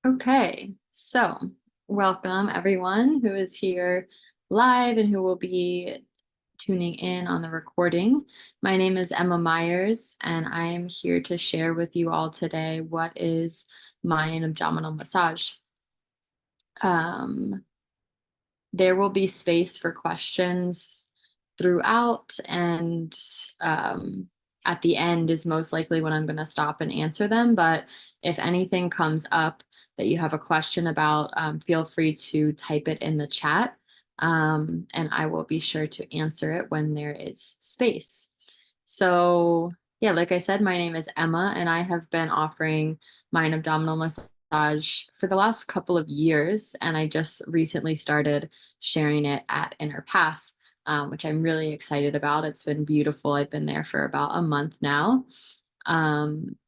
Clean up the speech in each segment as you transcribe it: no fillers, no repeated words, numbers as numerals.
Okay, so welcome everyone who is here live and who will be tuning in on the recording. My name is Emma Myers, and I am here to share with you all today what is Mayan abdominal massage. There will be space for questions throughout, and at the end is most likely when I'm going to stop and answer them. But if anything comes up that you have a question about, feel free to type it in the chat, and I will be sure to answer it when there is space. So yeah, like I said, my name is Emma, and I have been offering Mayan abdominal massage for the last couple of years, and I just recently started sharing it at Inner Path, which I'm really excited about. It's been beautiful. I've been there for about a month now.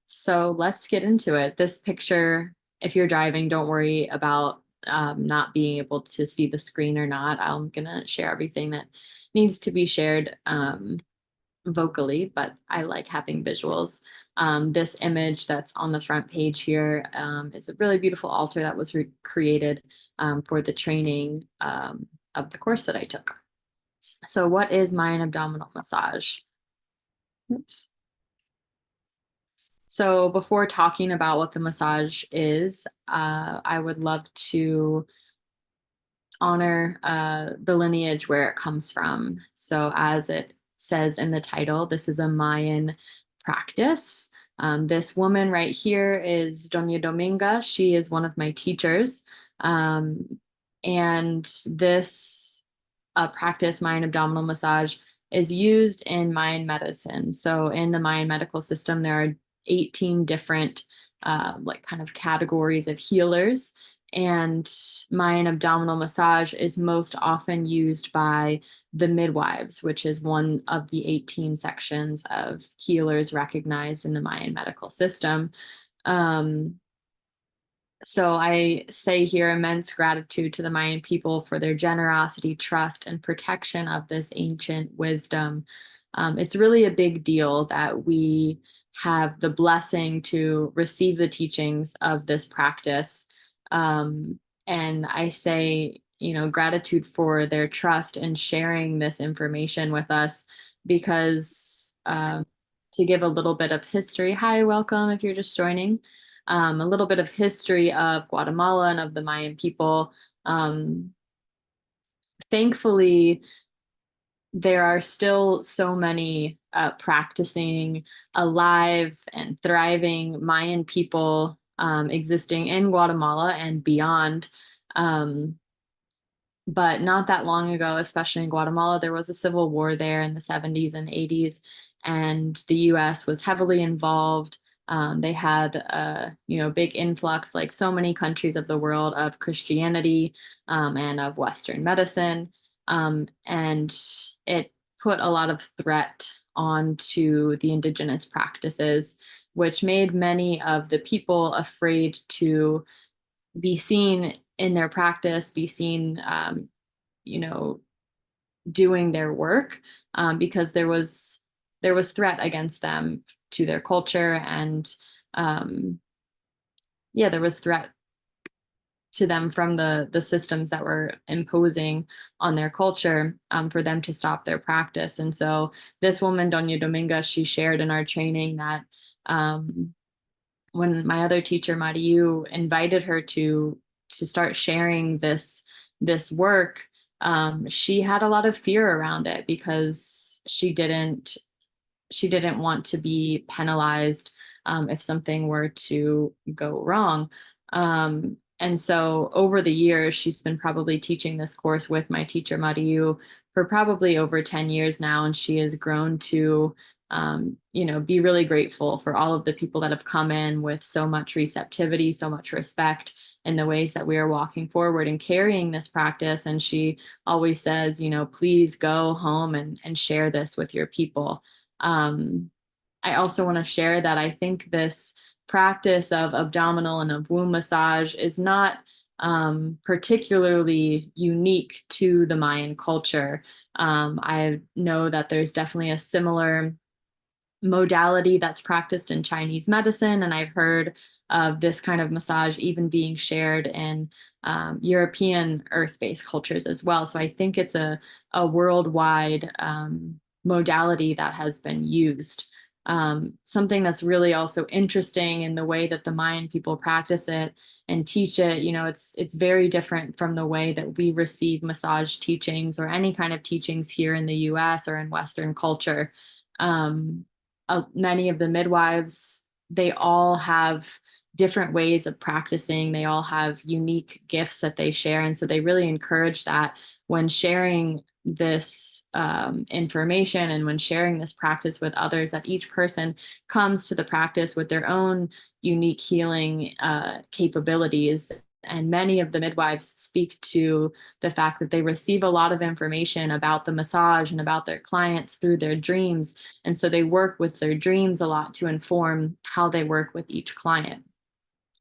So let's get into it. This picture, if you're driving, don't worry about not being able to see the screen or not. I'm gonna share everything that needs to be shared vocally, but I like having visuals. This image that's on the front page here is a really beautiful altar that was created for the training of the course that I took. So what is Mayan abdominal massage? Oops. So before talking about what the massage is, I would love to honor the lineage where it comes from. So as it says in the title, this is a Mayan practice. This woman right here is Doña Dominga. She is one of my teachers. And this practice, Mayan abdominal massage, is used in Mayan medicine. So in the Mayan medical system, there are 18 different like kind of categories of healers. And Mayan abdominal massage is most often used by the midwives, which is one of the 18 sections of healers recognized in the Mayan medical system. So I say here immense gratitude to the Mayan people for their generosity, trust, and protection of this ancient wisdom. It's really a big deal that we have the blessing to receive the teachings of this practice. And I say, gratitude for their trust in sharing this information with us because to give a little bit of history. Hi, welcome if you're just joining. A little bit of history of Guatemala and of the Mayan people. Thankfully, there are still so many practicing, alive, and thriving Mayan people existing in Guatemala and beyond. But not that long ago, especially in Guatemala, there was a civil war there in the 70s and 80s, and the US was heavily involved. They had a big influx, like so many countries of the world, of Christianity and of Western medicine. And it put a lot of threat onto the indigenous practices, which made many of the people afraid to be seen in their practice, be seen, doing their work, because there was threat against them to their culture, and there was threat to them from the systems that were imposing on their culture, for them to stop their practice. And so this woman, Doña Dominga, she shared in our training that when my other teacher, Mariu, invited her to start sharing this work, she had a lot of fear around it because she didn't want to be penalized if something were to go wrong. And so over the years, she's been probably teaching this course with my teacher, Mariu, for probably over 10 years now. And she has grown to, be really grateful for all of the people that have come in with so much receptivity, so much respect in the ways that we are walking forward and carrying this practice. And she always says, please go home and share this with your people. I also want to share that I think this practice of abdominal and of womb massage is not particularly unique to the Mayan culture. I know that there's definitely a similar modality that's practiced in Chinese medicine, and I've heard of this kind of massage even being shared in European earth-based cultures as well. So I think it's a worldwide modality that has been used. Something that's really also interesting in the way that the Mayan people practice it and teach it, it's very different from the way that we receive massage teachings or any kind of teachings here in the US or in Western culture. Many of the midwives, they all have different ways of practicing. They all have unique gifts that they share. And so they really encourage that when sharing this information and when sharing this practice with others, that each person comes to the practice with their own unique healing capabilities. And many of the midwives speak to the fact that they receive a lot of information about the massage and about their clients through their dreams. And so they work with their dreams a lot to inform how they work with each client.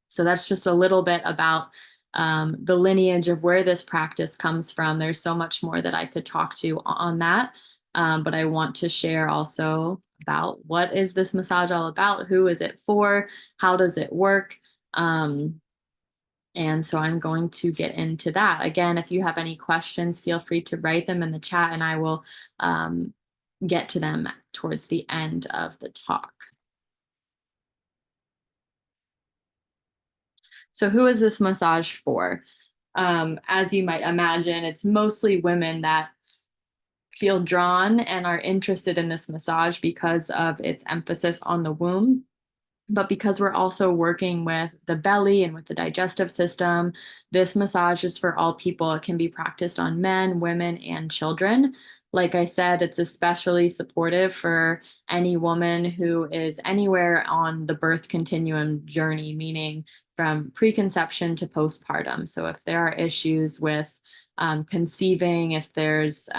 So that's just a little bit about the lineage of where this practice comes from. There's so much more that I could talk to on that. But I want to share also about what is this massage all about? Who is it for? How does it work? And so I'm going to get into that. Again, if you have any questions, feel free to write them in the chat and I will get to them towards the end of the talk. So who is this massage for? As you might imagine, it's mostly women that feel drawn and are interested in this massage because of its emphasis on the womb. But because we're also working with the belly and with the digestive system, this massage is for all people. It can be practiced on men, women, and children. Like I said, it's especially supportive for any woman who is anywhere on the birth continuum journey, meaning from preconception to postpartum. So if there are issues with conceiving, if there's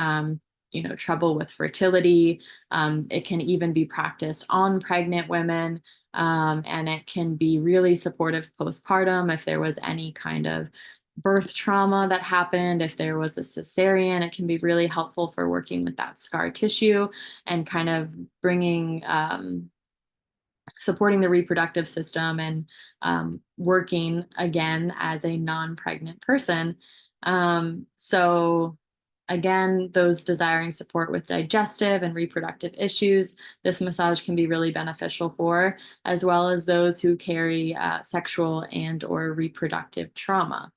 trouble with fertility, it can even be practiced on pregnant women. And it can be really supportive postpartum if there was any kind of birth trauma that happened. If there was a cesarean, it can be really helpful for working with that scar tissue and kind of bringing, supporting the reproductive system and working again as a non-pregnant person. So again, those desiring support with digestive and reproductive issues, this massage can be really beneficial for, as well as those who carry sexual and or reproductive trauma.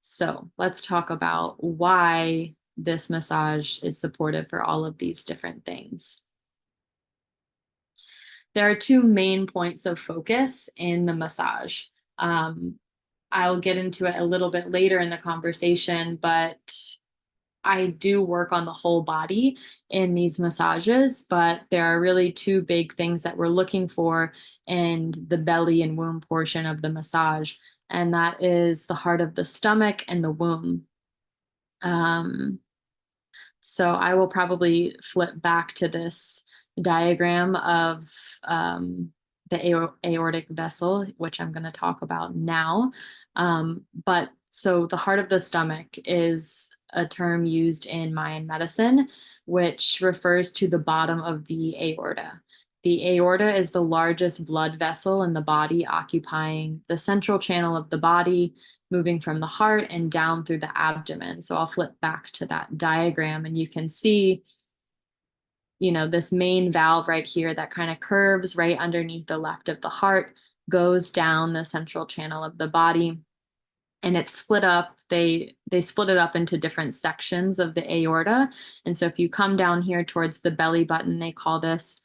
So let's talk about why this massage is supportive for all of these different things. There are two main points of focus in the massage. I'll get into it a little bit later in the conversation, but I do work on the whole body in these massages, but there are really two big things that we're looking for in the belly and womb portion of the massage, and that is the heart of the stomach and the womb. So I will probably flip back to this diagram of the aortic vessel, which I'm going to talk about now. But so the heart of the stomach is a term used in Mayan medicine, which refers to the bottom of the aorta. The aorta is the largest blood vessel in the body, occupying the central channel of the body, moving from the heart and down through the abdomen. So I'll flip back to that diagram and you can see, this main valve right here that kind of curves right underneath the left of the heart, goes down the central channel of the body. And it's split up. They split it up into different sections of the aorta. And so if you come down here towards the belly button, they call this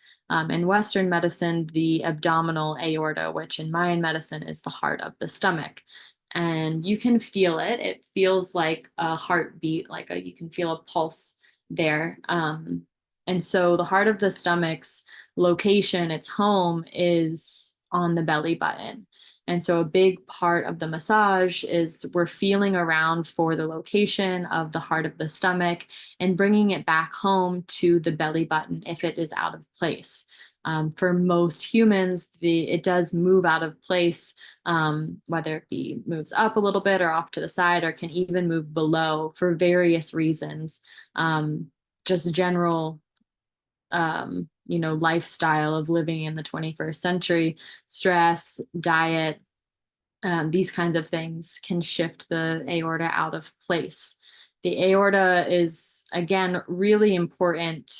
in Western medicine the abdominal aorta, which in Mayan medicine is the heart of the stomach. And you can feel it. It feels like a heartbeat, you can feel a pulse there. And so the heart of the stomach's location, its home, is on the belly button. And so a big part of the massage is we're feeling around for the location of the heart of the stomach and bringing it back home to the belly button if it is out of place. For most humans, it does move out of place, whether it be moves up a little bit or off to the side, or can even move below for various reasons. Just general lifestyle of living in the 21st century, stress, diet, these kinds of things can shift the aorta out of place. The aorta is, again, really important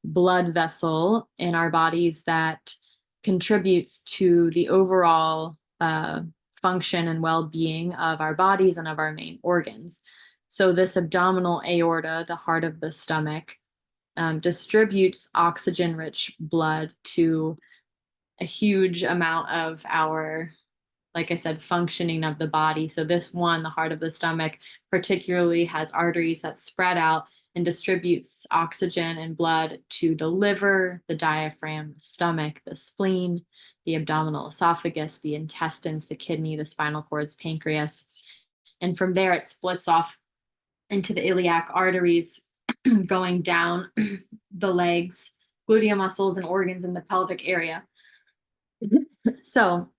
blood vessel in our bodies that contributes to the overall function and well-being of our bodies and of our main organs. So this abdominal aorta, the heart of the stomach, distributes oxygen-rich blood to a huge amount of our, like I said, functioning of the body. So this one, the heart of the stomach, particularly has arteries that spread out and distributes oxygen and blood to the liver, the diaphragm, the stomach, the spleen, the abdominal esophagus, the intestines, the kidney, the spinal cords, pancreas. And from there, it splits off into the iliac arteries, going down the legs, gluteal muscles, and organs in the pelvic area. So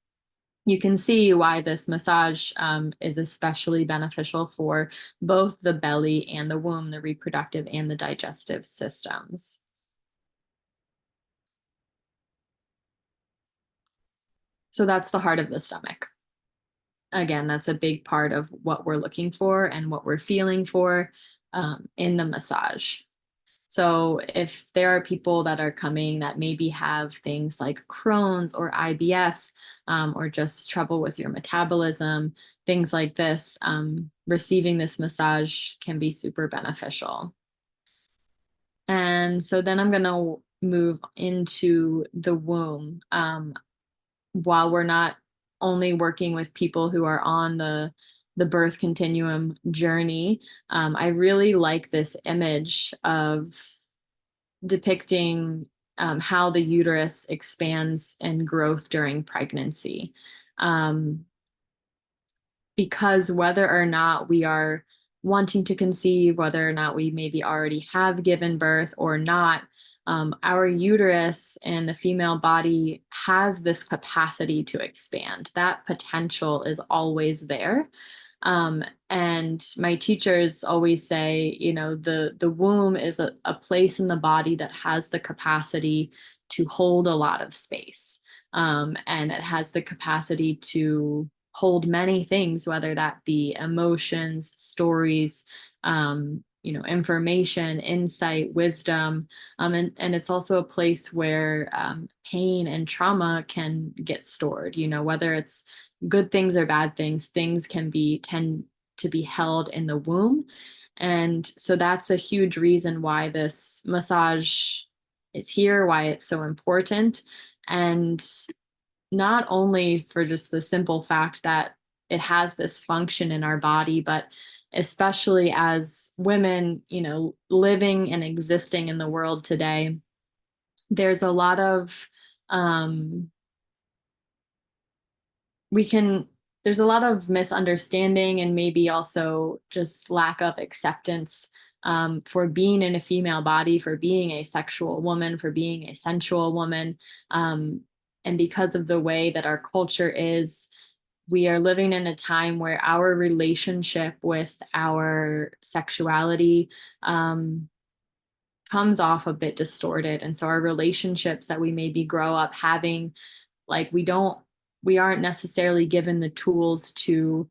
you can see why this massage is especially beneficial for both the belly and the womb, the reproductive and the digestive systems. So that's the heart of the stomach. Again, that's a big part of what we're looking for and what we're feeling for in the massage. So if there are people that are coming that maybe have things like Crohn's or IBS, or just trouble with your metabolism, things like this, receiving this massage can be super beneficial. And so then I'm going to move into the womb. While we're not only working with people who are on the birth continuum journey, I really like this image of depicting how the uterus expands and growth during pregnancy. Because whether or not we are wanting to conceive, whether or not we maybe already have given birth or not, our uterus and the female body has this capacity to expand. That potential is always there. And my teachers always say, the womb is a place in the body that has the capacity to hold a lot of space. And it has the capacity to hold many things, whether that be emotions, stories, information, insight, wisdom. And it's also a place where pain and trauma can get stored, whether it's good things or bad things, things can tend to be held in the womb. And so that's a huge reason why this massage is here, why it's so important. And not only for just the simple fact that it has this function in our body, but especially as women, living and existing in the world today, there's a lot of there's a lot of misunderstanding and maybe also just lack of acceptance for being in a female body, for being a sexual woman, for being a sensual woman. And because of the way that our culture is, we are living in a time where our relationship with our sexuality comes off a bit distorted. And so our relationships that we maybe grow up having, like we aren't necessarily given the tools to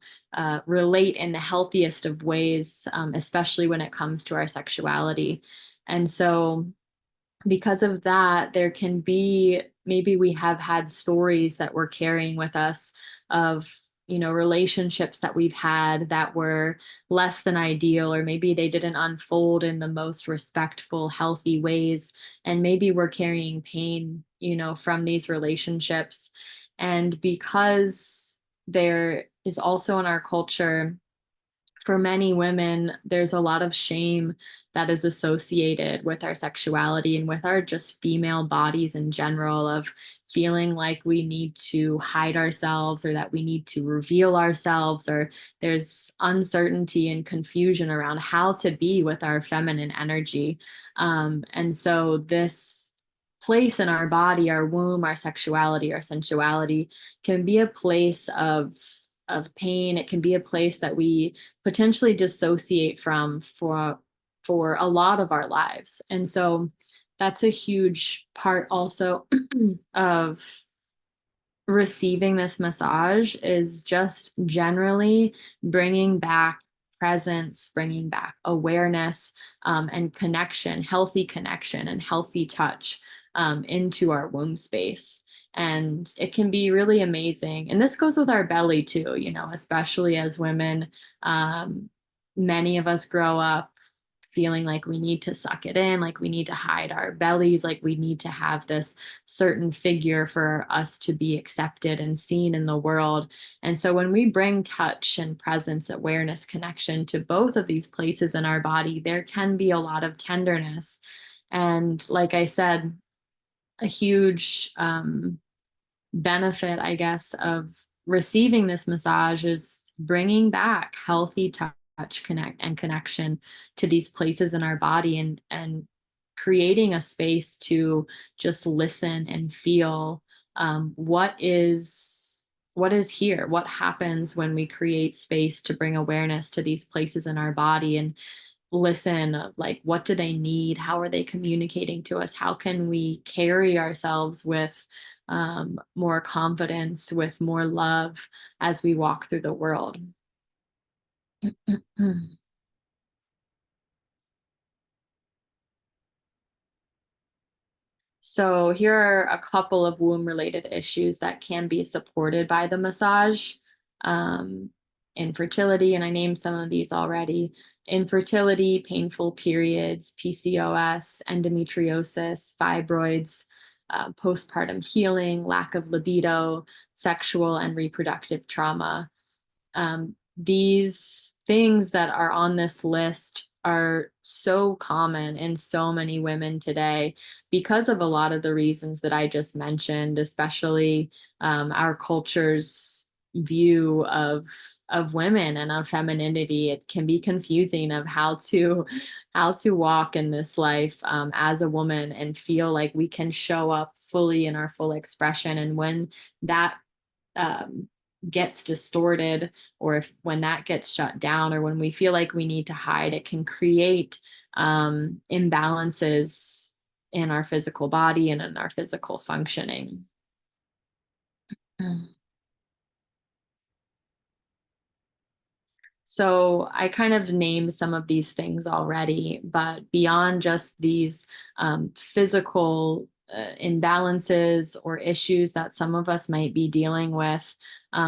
relate in the healthiest of ways, especially when it comes to our sexuality. And so because of that, there can be, maybe we have had stories that we're carrying with us of, relationships that we've had that were less than ideal, or maybe they didn't unfold in the most respectful, healthy ways. And maybe we're carrying pain, from these relationships. And because there is also in our culture, for many women, there's a lot of shame that is associated with our sexuality and with our just female bodies in general, of feeling like we need to hide ourselves or that we need to reveal ourselves, or there's uncertainty and confusion around how to be with our feminine energy. And so this place in our body, our womb, our sexuality, our sensuality, can be a place of pain. It can be a place that we potentially dissociate from for a lot of our lives. And so that's a huge part also of receiving this massage is just generally bringing back presence, bringing back awareness, and connection, healthy connection and healthy touch, into our womb space. And it can be really amazing. And this goes with our belly too, you know, especially as women. Um, Many of us grow up feeling like we need to suck it in, like we need to hide our bellies, like we need to have this certain figure for us to be accepted and seen in the world. And so when we bring touch and presence, awareness, connection to both of these places in our body, there can be a lot of tenderness. And like I said, a huge benefit, I guess, of receiving this massage is bringing back healthy touch connect and connection to these places in our body, and creating a space to just listen and feel, what is here, what happens when we create space to bring awareness to these places in our body, and listen of like, what do they need, how are they communicating to us, how can we carry ourselves with more confidence, with more love as we walk through the world. So here are a couple of womb related issues that can be supported by the massage. Um, Infertility, and I named some of these already. Infertility, painful periods, PCOS, endometriosis, fibroids, postpartum healing, lack of libido, sexual and reproductive trauma. These things that are on this list are so common in so many women today because of a lot of the reasons that I just mentioned, especially our culture's view of women and of femininity. It can be confusing of how to walk in this life, as a woman, and feel like we can show up fully in our full expression. And when that um, gets distorted, or if when that gets shut down, or when we feel like we need to hide, it can create imbalances in our physical body and in our physical functioning. So I kind of named some of these things already, but beyond just these physical imbalances or issues that some of us might be dealing with,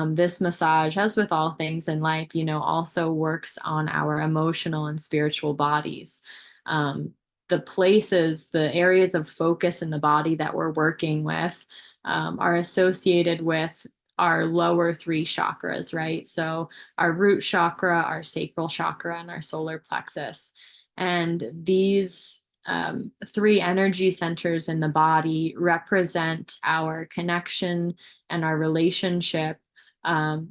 this massage, as with all things in life, you know, also works on our emotional and spiritual bodies. Um, the places, the areas of focus in the body that we're working with, are associated with our lower three chakras, right? So our root chakra, our sacral chakra, and our solar plexus. And these three energy centers in the body represent our connection and our relationship,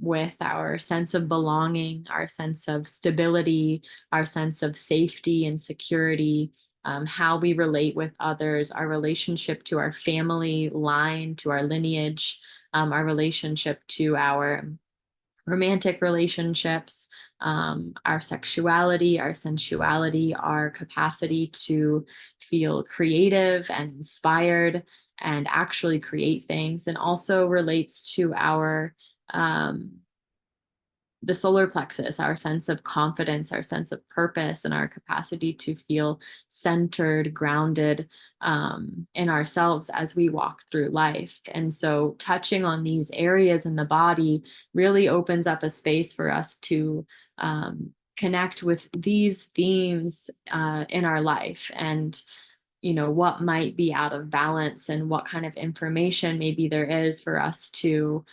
with our sense of belonging, our sense of stability, our sense of safety and security, how we relate with others, our relationship to our family line, to our lineage, our relationship to our romantic relationships, our sexuality, our sensuality, our capacity to feel creative and inspired and actually create things, and also relates to our the solar plexus, our sense of confidence, our sense of purpose, and our capacity to feel centered, grounded, in ourselves as we walk through life. And so, touching on these areas in the body really opens up a space for us to connect with these themes in our life, and you know, what might be out of balance, and what kind of information maybe there is for us to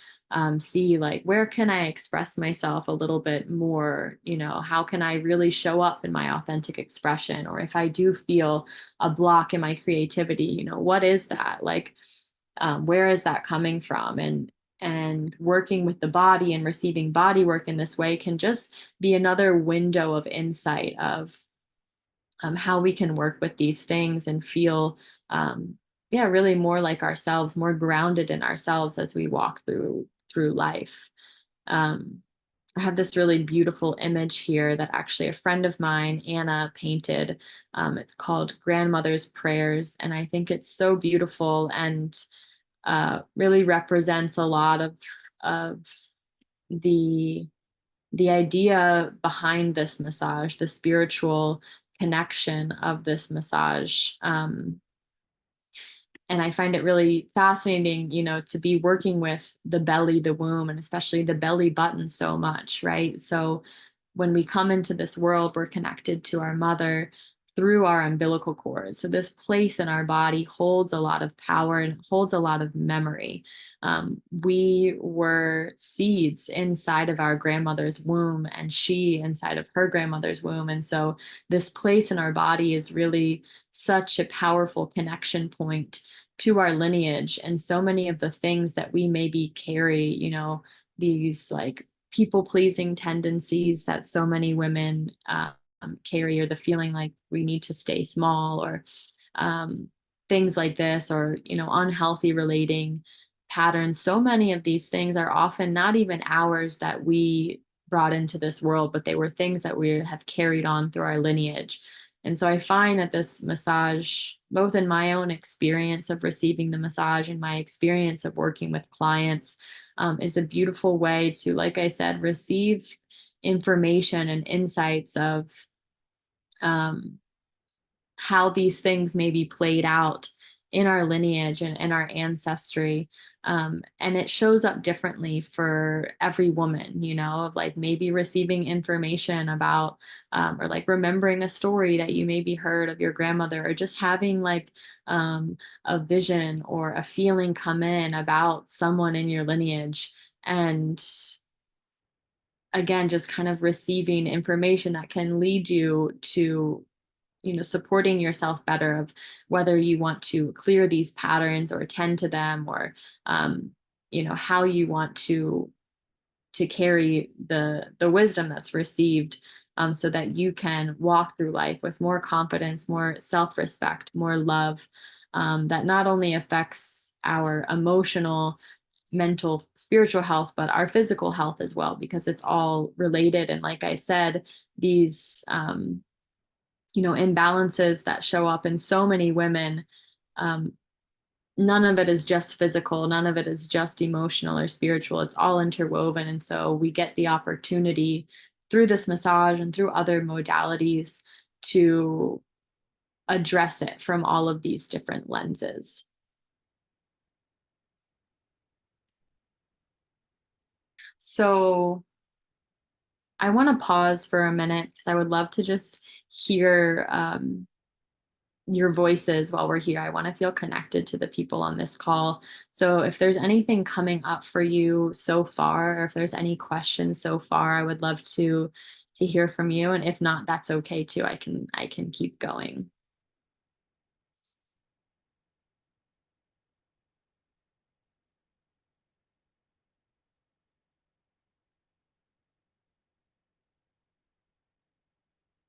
see, like, where can I express myself a little bit more, you know, how can I really show up in my authentic expression, or if I do feel a block in my creativity, you know, what is that, like, where is that coming from? And working with the body and receiving body work in this way can just be another window of insight of how we can work with these things and feel, yeah, really more like ourselves, more grounded in ourselves as we walk through life. Um, I have this really beautiful image here that actually a friend of mine, Anna, painted. It's called Grandmother's Prayers, and I think it's so beautiful and really represents a lot of the the idea behind this massage, the spiritual connection of this massage. And I find it really fascinating, to be working with the belly, the womb, and especially the belly button so much, right? So when we come into this world, we're connected to our mother through our umbilical cord. So this place in our body holds a lot of power and holds a lot of memory. We were seeds inside of our grandmother's womb, and she inside of her grandmother's womb. And so this place in our body is really such a powerful connection point to our lineage. And so many of the things that we maybe carry, these like people pleasing tendencies that so many women carry, or the feeling like we need to stay small, or um, things like this, or unhealthy relating patterns. So many of these things are often not even ours that we brought into this world, but they were things that we have carried on through our lineage. And so I find that this massage, both in my own experience of receiving the massage and my experience of working with clients, is a beautiful way to, like I said, receive information and insights of um, how these things may be played out in our lineage and in our ancestry. And it shows up differently for every woman, of like maybe receiving information about, or like remembering a story that you maybe heard of your grandmother, or just having like a vision or a feeling come in about someone in your lineage. And again, just kind of receiving information that can lead you to supporting yourself better, of whether you want to clear these patterns or tend to them, or how you want to carry the wisdom that's received, so that you can walk through life with more confidence, more self-respect, more love, that not only affects our emotional, mental, spiritual health, but our physical health as well, because it's all related. And like I said, these imbalances that show up in so many women, um, none of it is just physical, none of it is just emotional or spiritual. It's all interwoven. And so we get the opportunity through this massage and through other modalities to address it from all of these different lenses. So I want to pause for a minute because I would love to just hear your voices while we're here. I want to feel connected to the people on this call. So if there's anything coming up for you so far, or if there's any questions so far, I would love to hear from you. And if not, that's okay too. I can keep going.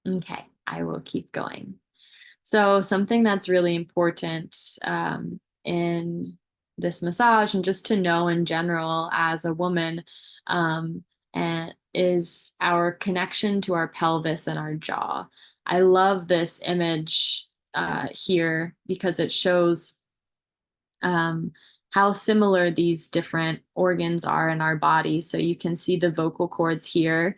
Okay, I will keep going. So something that's really important in this massage, and just to know in general as a woman, and is our connection to our pelvis and our jaw. I love this image here because it shows um, how similar these different organs are in our body. So you can see the vocal cords here.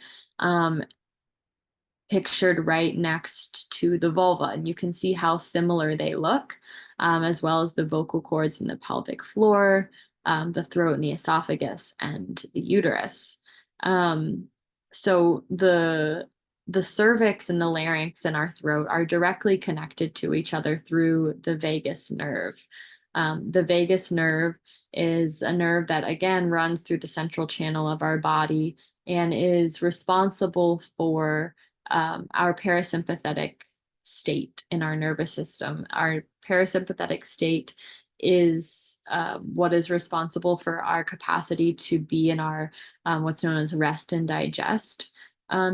Pictured right next to the vulva, and you can see how similar they look, as well as the vocal cords in the pelvic floor, the throat and the esophagus, and the uterus. Um, so the cervix and the larynx in our throat are directly connected to each other through the vagus nerve. The vagus nerve is a nerve that again runs through the central channel of our body and is responsible for our parasympathetic state in our nervous system. Our parasympathetic state is what is responsible for our capacity to be in our what's known as rest and digest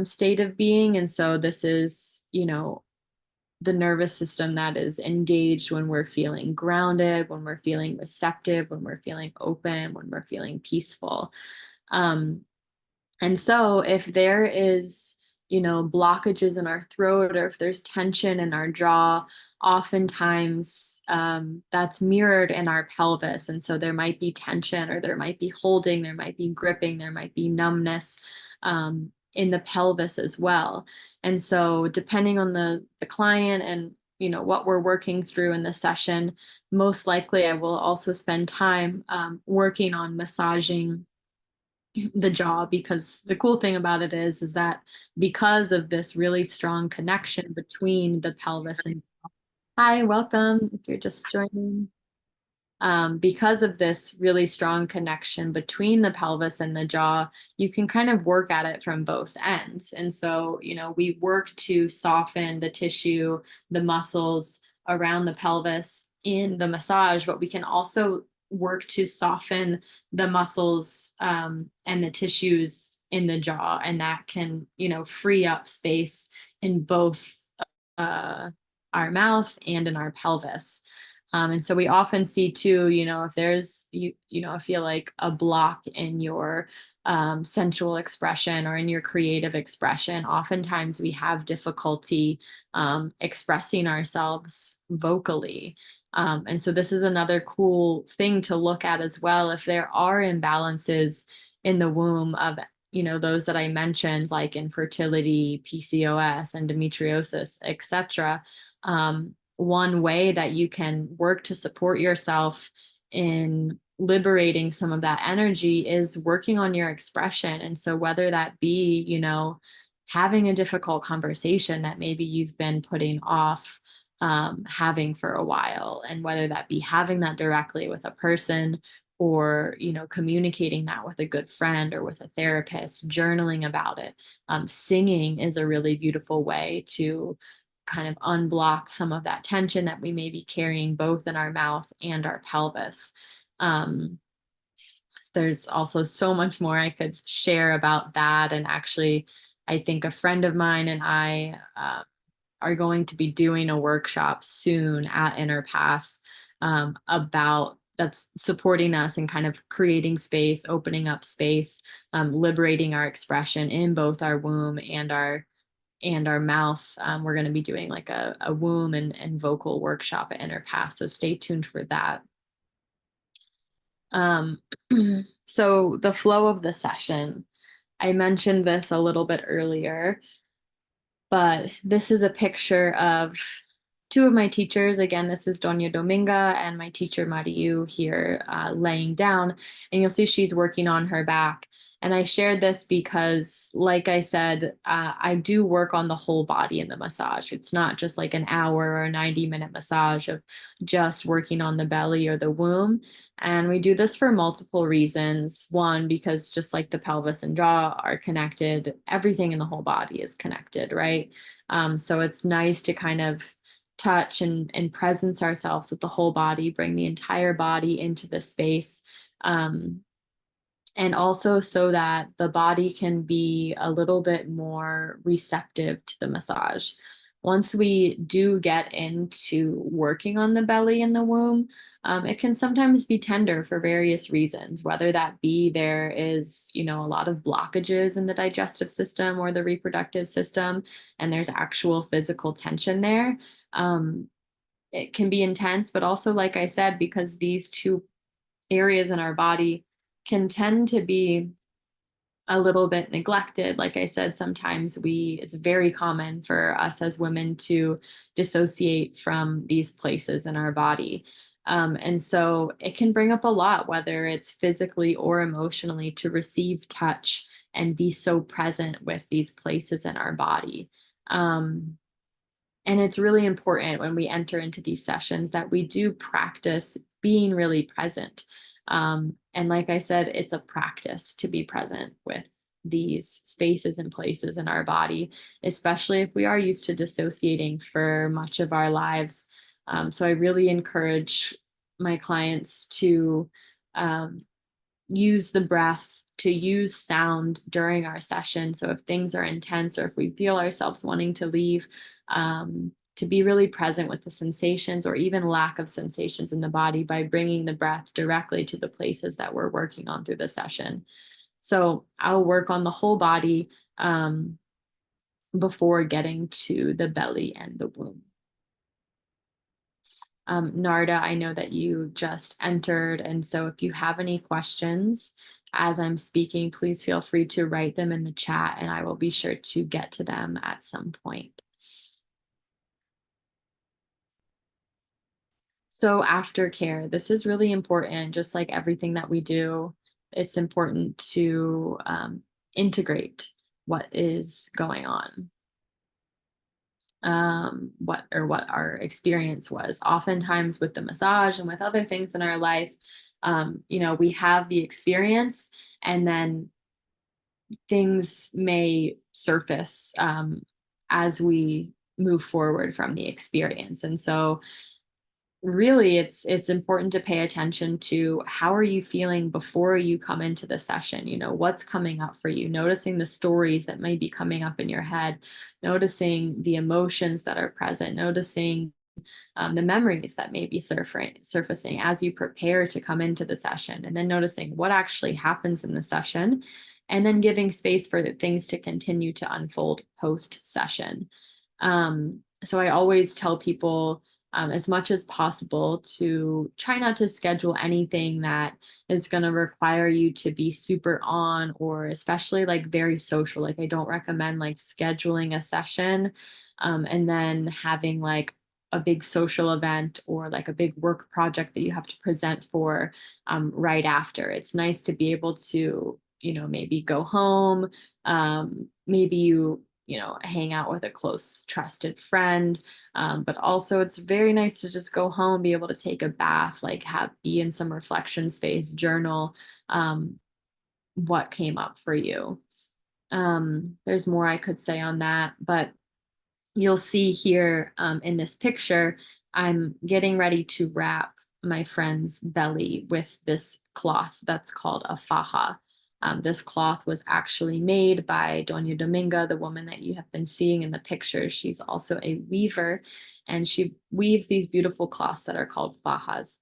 state of being. And so this is, the nervous system that is engaged when we're feeling grounded, when we're feeling receptive, when we're feeling open, when we're feeling peaceful. Um, And so if there is, blockages in our throat, or if there's tension in our jaw, oftentimes that's mirrored in our pelvis. And so there might be tension, or there might be holding, there might be gripping, there might be numbness in the pelvis as well. And so depending on the client and what we're working through in the session, most likely I will also spend time working on massaging the jaw, because the cool thing about it is that because of this really strong connection between the pelvis and hi, welcome if you're just joining. Because of this really strong connection between the pelvis and the jaw, you can kind of work at it from both ends. And so, we work to soften the tissue, the muscles around the pelvis in the massage, but we can also work to soften the muscles and the tissues in the jaw. And that can, free up space in both our mouth and in our pelvis. And so we often see too, if there's, I feel like a block in your sensual expression or in your creative expression, oftentimes we have difficulty expressing ourselves vocally. And so this is another cool thing to look at as well. If there are imbalances in the womb of, those that I mentioned, like infertility, PCOS, endometriosis, etc. One way that you can work to support yourself in liberating some of that energy is working on your expression. And so whether that be, having a difficult conversation that maybe you've been putting off having for a while, and whether that be having that directly with a person, or communicating that with a good friend or with a therapist, journaling about it. Singing is a really beautiful way to kind of unblock some of that tension that we may be carrying both in our mouth and our pelvis. There's also so much more I could share about that. And actually, I think a friend of mine and I are going to be doing a workshop soon at Inner Path about that's supporting us and kind of creating space, opening up space, liberating our expression in both our womb and our mouth. We're going to be doing like a womb and vocal workshop at Inner Path, so stay tuned for that. So the flow of the session, I mentioned this a little bit earlier, but this is a picture of two of my teachers. Again, this is Doña Dominga and my teacher Mariu here laying down, and you'll see she's working on her back. And I shared this because, like I said, I do work on the whole body in the massage. It's not just like an hour or a 90-minute massage of just working on the belly or the womb. And we do this for multiple reasons. One, because just like the pelvis and jaw are connected, everything in the whole body is connected, right? So it's nice to kind of touch and presence ourselves with the whole body, bring the entire body into the space. And also so that the body can be a little bit more receptive to the massage. Once we do get into working on the belly and the womb, it can sometimes be tender for various reasons, whether that be there is, a lot of blockages in the digestive system or the reproductive system, and there's actual physical tension there. It can be intense, but also, like I said, because these two areas in our body can tend to be a little bit neglected. Like I said, sometimes it's very common for us as women to dissociate from these places in our body. And so it can bring up a lot, whether it's physically or emotionally, to receive touch and be so present with these places in our body. And it's really important when we enter into these sessions that we do practice being really present. And like I said, it's a practice to be present with these spaces and places in our body, especially if we are used to dissociating for much of our lives. So I really encourage my clients to use the breath, to use sound during our session. So if things are intense or if we feel ourselves wanting to leave, to be really present with the sensations or even lack of sensations in the body by bringing the breath directly to the places that we're working on through the session. So I'll work on the whole body before getting to the belly and the womb. Narda, I know that you just entered, and so if you have any questions as I'm speaking, please feel free to write them in the chat, and I will be sure to get to them at some point. So aftercare, this is really important, just like everything that we do. It's important to integrate what is going on, what our experience was. Oftentimes with the massage and with other things in our life, we have the experience, and then things may surface as we move forward from the experience. And so really it's important to pay attention to how are you feeling before you come into the session. What's coming up for you, noticing the stories that may be coming up in your head, noticing the emotions that are present, noticing the memories that may be surfacing as you prepare to come into the session, and then noticing what actually happens in the session, and then giving space for the things to continue to unfold post session. So I always tell people, as much as possible, to try not to schedule anything that is going to require you to be super on, or especially like very social. Like I don't recommend like scheduling a session and then having like a big social event or like a big work project that you have to present for right after. It's nice to be able to, maybe go home, maybe hang out with a close trusted friend, but also it's very nice to just go home, be able to take a bath, like be in some reflection space, journal what came up for you. There's more I could say on that, but you'll see here in this picture, I'm getting ready to wrap my friend's belly with this cloth that's called a faja. This cloth was actually made by Doña Dominga, the woman that you have been seeing in the picture. She's also a weaver, and she weaves these beautiful cloths that are called fajas.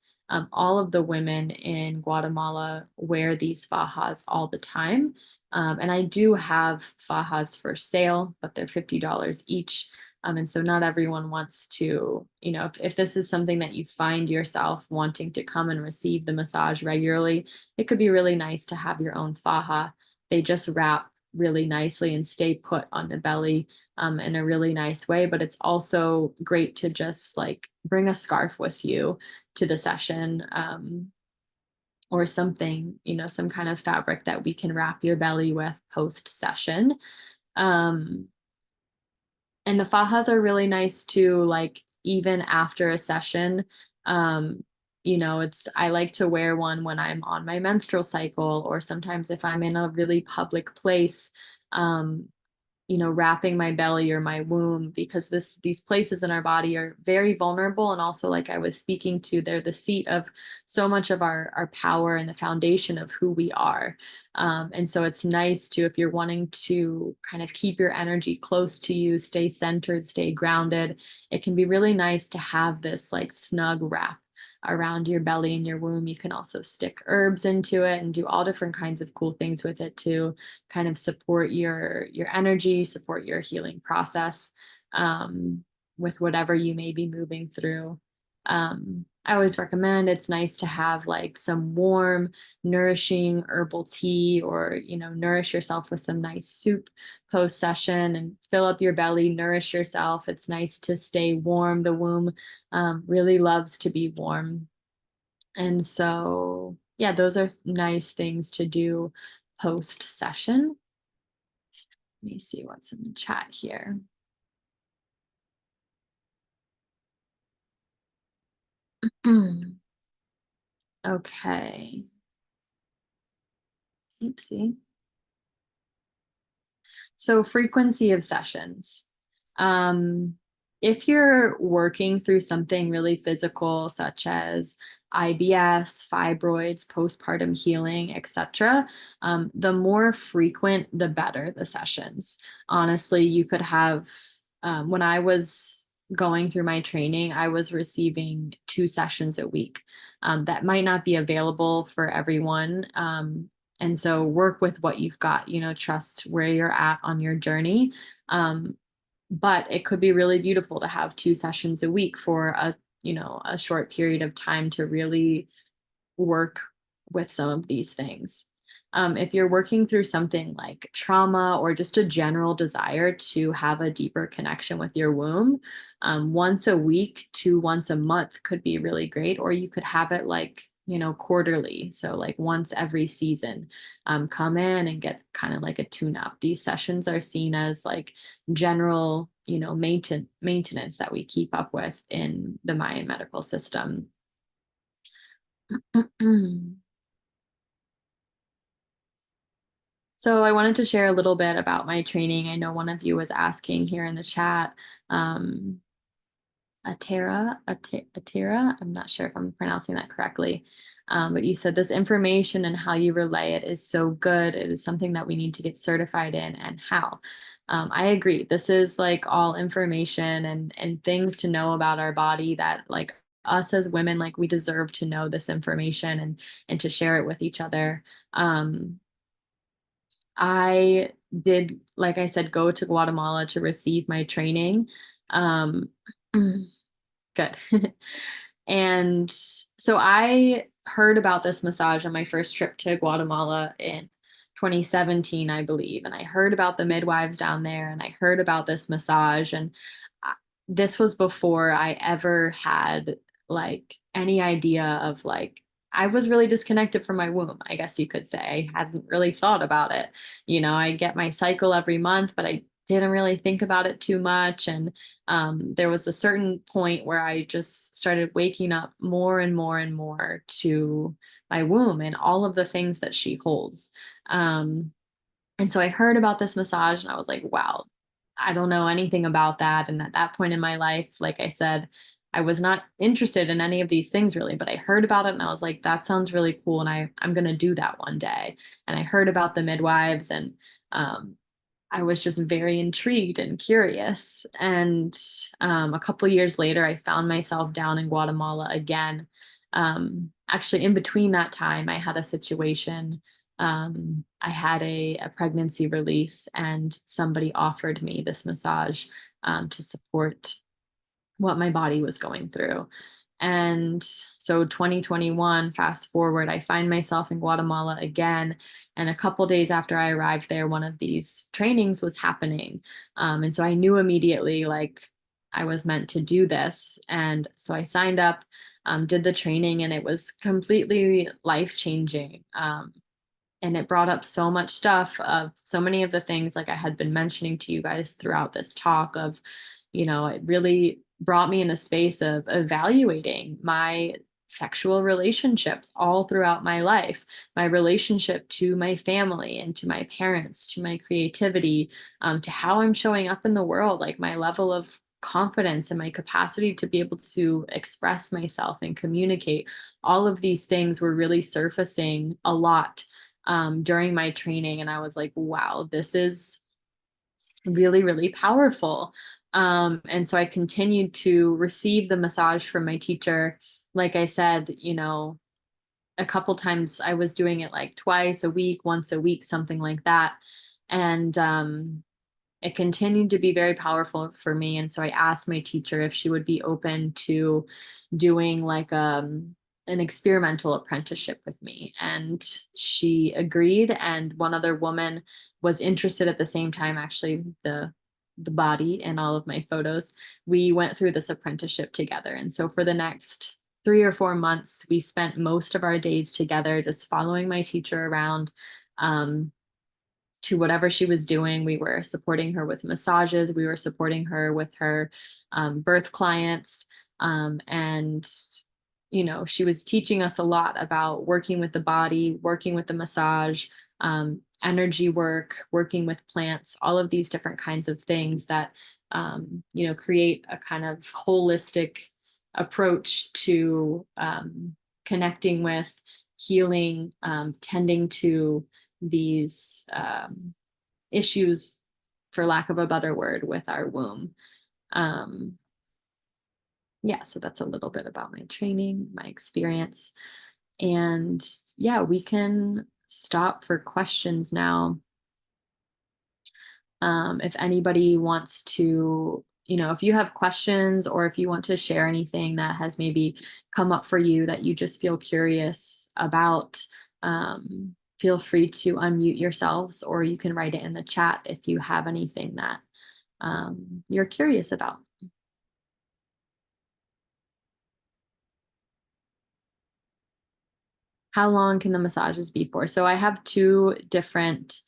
All of the women in Guatemala wear these fajas all the time. And I do have fajas for sale, but they're $50 each. And so not everyone wants to, if this is something that you find yourself wanting to come and receive the massage regularly, it could be really nice to have your own faja. They just wrap really nicely and stay put on the belly in a really nice way. But it's also great to just like bring a scarf with you to the session, or something, some kind of fabric that we can wrap your belly with post session. And the fajas are really nice too, like even after a session. I like to wear one when I'm on my menstrual cycle, or sometimes if I'm in a really public place, wrapping my belly or my womb, because these places in our body are very vulnerable. And also, like I was speaking to, they're the seat of so much of our power and the foundation of who we are. And so it's nice to, if you're wanting to kind of keep your energy close to you, stay centered, stay grounded, it can be really nice to have this like snug wrap around your belly and your womb. You can also stick herbs into it and do all different kinds of cool things with it to kind of support your energy, support your healing process with whatever you may be moving through. I always recommend, it's nice to have like some warm, nourishing herbal tea, or, nourish yourself with some nice soup post session and fill up your belly, nourish yourself. It's nice to stay warm. The womb really loves to be warm. And so, yeah, those are nice things to do post session. Let me see what's in the chat here. Okay. Oopsie. So frequency of sessions. If you're working through something really physical, such as IBS, fibroids, postpartum healing, etc., the more frequent, the better the sessions. Honestly, you could have, when I was going through my training, I was receiving 2 sessions a week. That might not be available for everyone. And so work with what you've got, trust where you're at on your journey. But it could be really beautiful to have 2 sessions a week for a short period of time to really work with some of these things. If you're working through something like trauma or just a general desire to have a deeper connection with your womb, once a week to once a month could be really great. Or you could have it quarterly. So like once every season, come in and get kind of like a tune up. These sessions are seen as like general, maintenance that we keep up with in the Mayan medical system. So I wanted to share a little bit about my training. I know one of you was asking here in the chat. Um, Atera. I'm not sure if I'm pronouncing that correctly. But you said this information and how you relay it is so good. It is something that we need to get certified in, and how. I agree. This is like all information and things to know about our body that like us as women, like we deserve to know this information and to share it with each other. I did, like I said, go to Guatemala to receive my training. Um, Good. And so I heard about this massage on my first trip to Guatemala in 2017, I believe. And I heard about the midwives down there and I heard about this massage. And I- this was before I ever had like any idea of like, I was really disconnected from my womb, I guess you could say. I hadn't really thought about it. I get my cycle every month, but I didn't really think about it too much. And there was a certain point where I just started waking up more and more and more to my womb and all of the things that she holds. Um, and so I heard about this massage and I was like, wow, I don't know anything about that. And at that point in my life, like I said, I was not interested in any of these things really, but I heard about it and I was like, that sounds really cool. And I'm going to do that one day. And I heard about the midwives and, I was just very intrigued and curious. And a couple years later, I found myself down in Guatemala again. Actually, in between that time, I had a situation. I had a pregnancy release, and somebody offered me this massage to support what my body was going through. And so 2021, fast forward, I find myself in Guatemala again. And a couple days after I arrived there, one of these trainings was happening. And so I knew immediately like I was meant to do this. And so I signed up, did the training, and it was completely life changing. And it brought up so much stuff of so many of the things like I had been mentioning to you guys throughout this talk of, it really brought me in a space of evaluating my sexual relationships all throughout my life, my relationship to my family and to my parents, to my creativity, to how I'm showing up in the world, like my level of confidence and my capacity to be able to express myself and communicate. All of these things were really surfacing a lot during my training. And I was like, wow, this is really, really powerful. And so I continued to receive the massage from my teacher. Like I said, a couple times I was doing it like twice a week, once a week, something like that. And it continued to be very powerful for me. And so I asked my teacher if she would be open to doing like an experimental apprenticeship with me. And she agreed. And one other woman was interested at the same time, actually, the body and all of my photos. We went through this apprenticeship together. And so for the next 3 or 4 months, we spent most of our days together, just following my teacher around. To whatever she was doing. We were supporting her with massages. We were supporting her with her birth clients. And, she was teaching us a lot about working with the body, working with the massage, energy work, working with plants, all of these different kinds of things that, create a kind of holistic approach to connecting with, healing, tending to these issues, for lack of a better word, with our womb. Yeah, so that's a little bit about my training, my experience. And yeah, we can stop for questions now. If anybody wants to, if you have questions or if you want to share anything that has maybe come up for you that you just feel curious about, feel free to unmute yourselves, or you can write it in the chat if you have anything that you're curious about. How long can the massages be for? So I have two different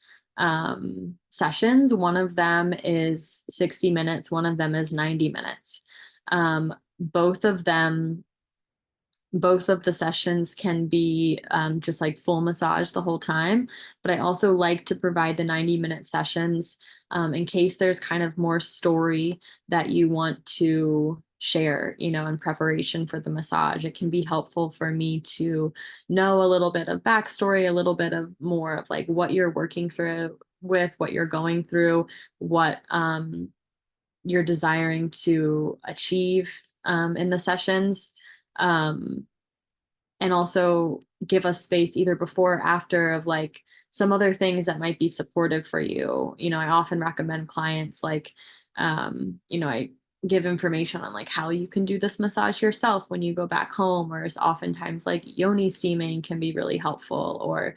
sessions. One of them is 60 minutes, one of them is 90 minutes. Both of them, both of the sessions can be just like full massage the whole time, but I also like to provide the 90-minute sessions in case there's kind of more story that you want to share, in preparation for the massage. It can be helpful for me to know a little bit of backstory, a little bit of more of like what you're working through with, what you're going through, what you're desiring to achieve in the sessions. And also give us space either before or after of like some other things that might be supportive for you. I often recommend clients like, I give information on like how you can do this massage yourself when you go back home, or is oftentimes like yoni steaming can be really helpful, or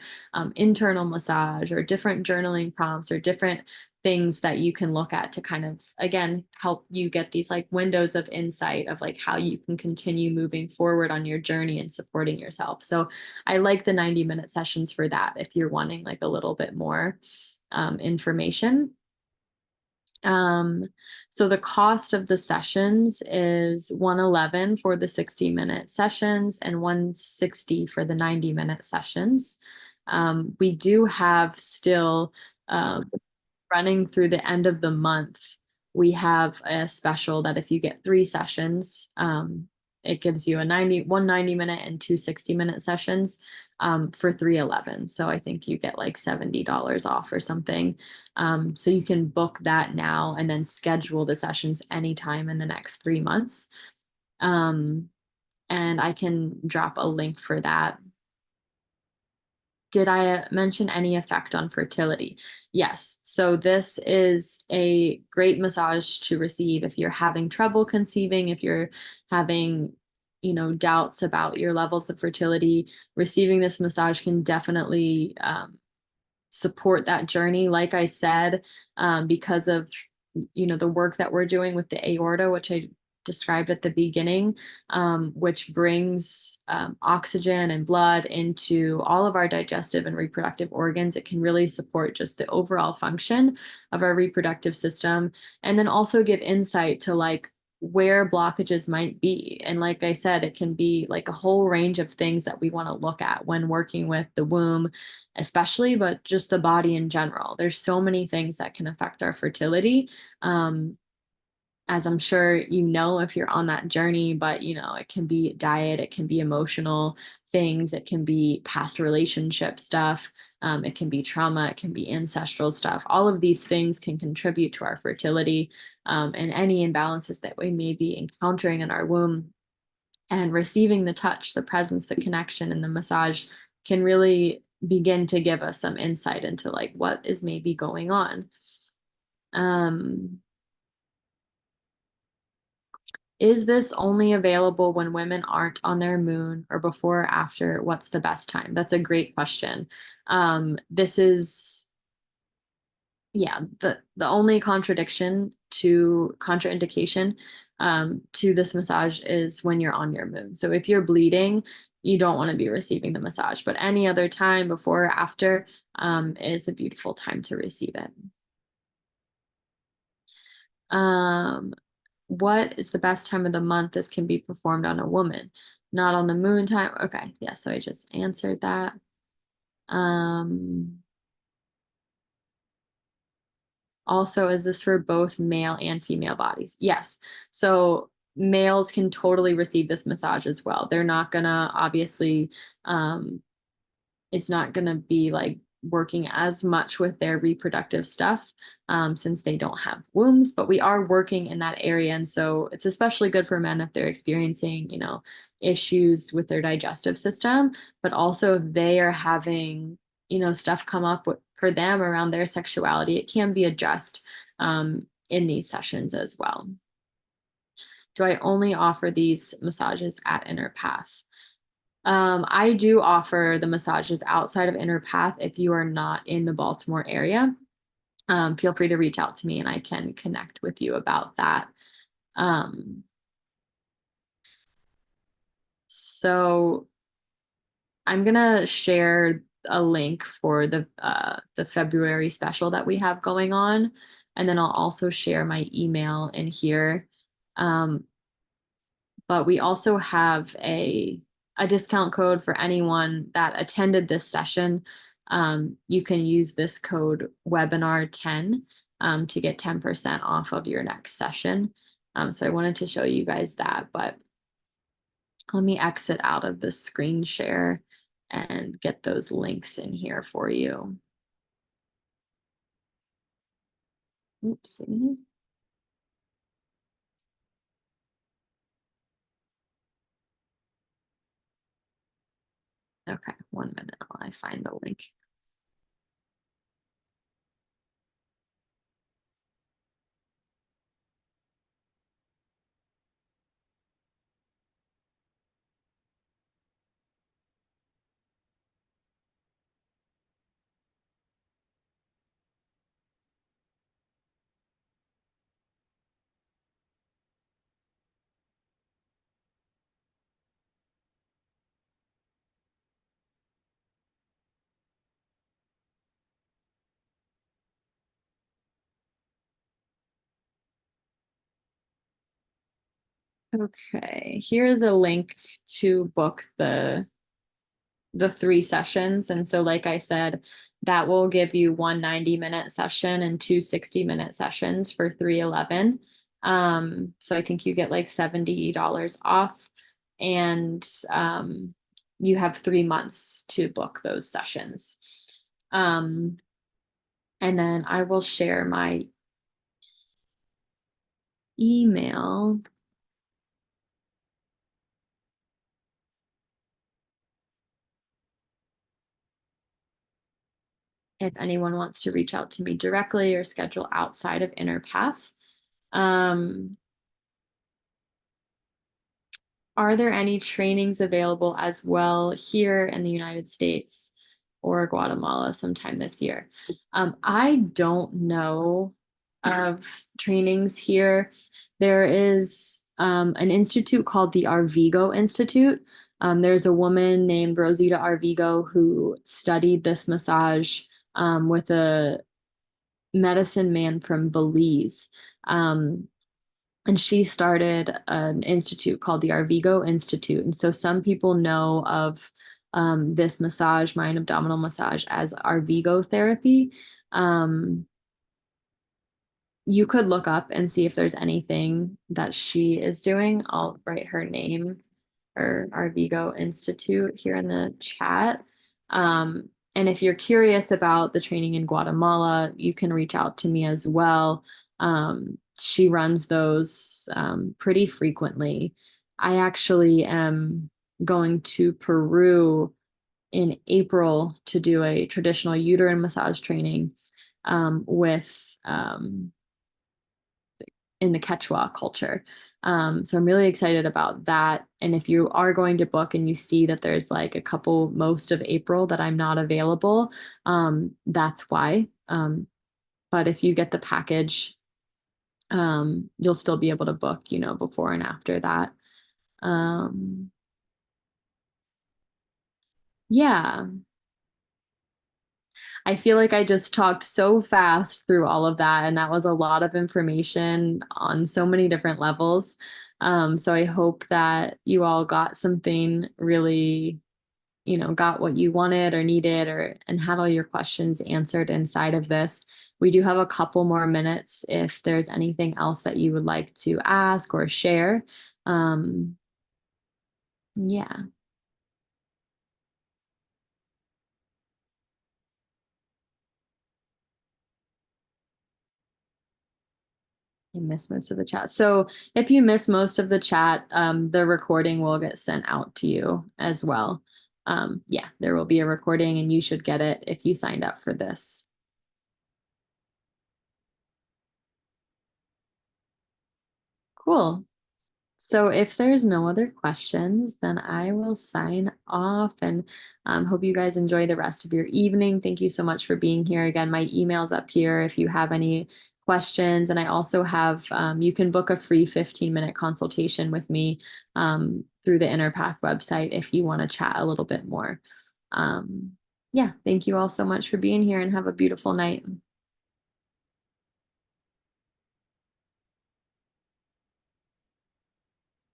internal massage, or different journaling prompts, or different things that you can look at to kind of, again, help you get these like windows of insight of like how you can continue moving forward on your journey and supporting yourself. So I like the 90-minute sessions for that if you're wanting like a little bit more information. So the cost of the sessions is $111 for the 60-minute sessions and $160 for the 90-minute sessions. We do have still running through the end of the month, we have a special that if you get 3 sessions, it gives you one 90-minute and two 60-minute sessions for $311. So I think you get like $70 off or something. So you can book that now and then schedule the sessions anytime in the next 3 months. And I can drop a link for that. Did I mention any effect on fertility? Yes. So this is a great massage to receive if you're having trouble conceiving, if you're having, doubts about your levels of fertility. Receiving this massage can definitely support that journey. Like I said, because of, the work that we're doing with the aorta, which I described at the beginning, which brings oxygen and blood into all of our digestive and reproductive organs. It can really support just the overall function of our reproductive system, and then also give insight to like where blockages might be. And like I said, it can be like a whole range of things that we want to look at when working with the womb, especially, but just the body in general. There's so many things that can affect our fertility. As I'm sure if you're on that journey, but it can be diet, it can be emotional things, it can be past relationship stuff, it can be trauma, it can be ancestral stuff. All of these things can contribute to our fertility, and any imbalances that we may be encountering in our womb. And receiving the touch, the presence, the connection, and the massage can really begin to give us some insight into like what is maybe going on. Is this only available when women aren't on their moon, or before or after? What's the best time? That's a great question. This is, yeah, the only contraindication to this massage is when you're on your moon. So if you're bleeding, you don't want to be receiving the massage, but any other time before or after is a beautiful time to receive it. What is the best time of the month this can be performed on a woman? Not on the moon time. Okay, yeah, so I just answered that. Also, is this for both male and female bodies? Yes. So males can totally receive this massage as well. They're not gonna, obviously, it's not gonna be like working as much with their reproductive stuff since they don't have wombs, but we are working in that area. And so it's especially good for men if they're experiencing, issues with their digestive system, but also if they are having, stuff come up for them around their sexuality, it can be addressed in these sessions as well. Do I only offer these massages at Inner Path? I do offer the massages outside of Inner Path if you are not in the Baltimore area. Feel free to reach out to me and I can connect with you about that. So I'm gonna share a link for the February special that we have going on, and then I'll also share my email in here. But we also have a discount code for anyone that attended this session. You can use this code webinar10 to get 10% off of your next session. So I wanted to show you guys that, but let me exit out of the screen share and get those links in here for you. Oopsie. Okay, 1 minute while I find the link. Okay, here's a link to book the 3 sessions. And so, like I said, that will give you one 90-minute session and two 60-minute sessions for $311. So I think you get like $70 off, and you have 3 months to book those sessions. And then I will share my email. If anyone wants to reach out to me directly or schedule outside of Inner Path. Are there any trainings available as well here in the United States or Guatemala sometime this year? I don't know of trainings here. There is an institute called the Arvigo Institute. There's a woman named Rosita Arvigo who studied this massage with a medicine man from Belize. And she started an institute called the Arvigo Institute. And so some people know of this massage, Mayan abdominal massage, as Arvigo therapy. You could look up and see if there's anything that she is doing. I'll write her name, or Arvigo Institute, here in the chat. And if you're curious about the training in Guatemala, you can reach out to me as well. She runs those pretty frequently. I actually am going to Peru in April to do a traditional uterine massage training with in the Quechua culture. So I'm really excited about that. And if you are going to book and you see that there's like a couple most of April that I'm not available, that's why. But if you get the package, you'll still be able to book, before and after that. Yeah. I feel like I just talked so fast through all of that, and that was a lot of information on so many different levels. So I hope that you all got something really, got what you wanted or needed, and had all your questions answered inside of this. We do have a couple more minutes if there's anything else that you would like to ask or share. Yeah. I missed most of the chat. So if you miss most of the chat, the recording will get sent out to you as well. yeah, there will be a recording and you should get it if you signed up for this. Cool. So if there's no other questions, then I will sign off and hope you guys enjoy the rest of your evening. Thank you so much for being here. Again, my email's up here if you have any questions. And I also have, you can book a free 15-minute consultation with me through the Inner Path website if you want to chat a little bit more. Yeah, thank you all so much for being here and have a beautiful night.